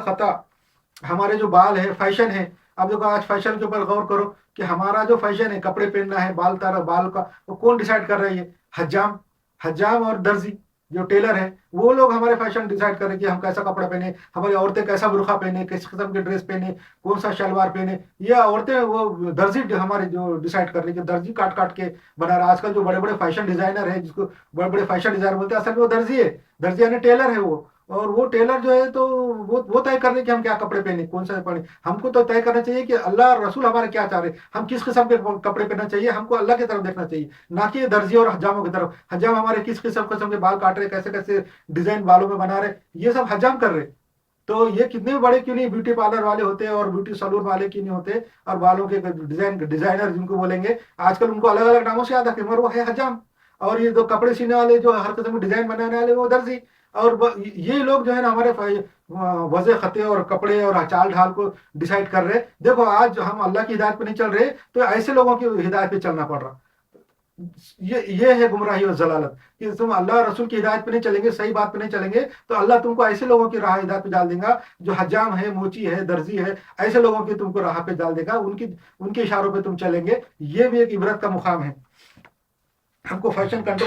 खता हमारे जो बाल है, फैशन है। अब देखो आज फैशन के ऊपर गौर करो कि हमारा जो फैशन है, कपड़े पहनना है, बाल तारा बाल का, वो कौन डिसाइड कर रही है? हज्जाम। हज्जाम और दर्जी, जो टेलर है, वो लोग हमारे फैशन डिसाइड करें कि हम कैसा कपड़ा पहने, हमारी औरतें कैसा बुर्का पहने, किस किस्म के ड्रेस पहने, कौन सा शलवार पहने। ये औरतें वो दर्जी हमारे जो डिसाइड कर रही है कि दर्जी काट काट के बना रहा है। आजकल जो बड़े बड़े फैशन डिजाइनर है, जिसको बड़े बड़े फैशन डिजाइनर बोलते हैं, असल में वो दर्जी है। दर्जी यानी टेलर है वो। और वो टेलर जो है तो वो तय कर रहे कि हम क्या कपड़े पहने, कौन सा पहने। हमको तो तय करना चाहिए कि अल्लाह और रसूल हमारे क्या चाह रहे, हम किस किस्म के कपड़े पहनना चाहिए। हमको अल्लाह की तरफ देखना चाहिए, ना कि दर्जी और हजामों की तरफ। हजाम हमारे किस किस्म किस्म के बाल काट रहे, कैसे कैसे डिजाइन बालों में बना रहे, ये सब हजाम कर रहे। तो ये कितने भी बड़े क्यों नहीं ब्यूटी पार्लर वाले होते हैं और ब्यूटी सलून वाले क्यों नहीं होते, और बालों के डिजाइनर जिनको बोलेंगे, आजकल उनको अलग अलग नामों से याद रखें, मगर वो है हजाम। और ये जो कपड़े सीने वाले, जो हर किस्म के डिजाइन बनाने वाले, वो दर्जी। और ये लोग जो है ना हमारे वजह खते और कपड़े और चाल ढाल को डिसाइड कर रहे। देखो आज हम अल्लाह की हिदायत पे नहीं चल रहे, तो ऐसे लोगों की हिदायत पे चलना पड़ रहा। ये है गुमराही और जलालत, कि तुम अल्लाह रसूल की हिदायत पे नहीं चलेंगे, सही बात पे नहीं चलेंगे, तो अल्लाह तुमको ऐसे लोगों की राह हिदायत पे डाल देगा, जो हजाम है, मोची है, दर्जी है, ऐसे लोगों की तुमको राह पे डाल देगा, उनकी उनके इशारों पे तुम चलेंगे। ये भी एक इबरत का मुकाम है। हमको फैशन कंट्रोल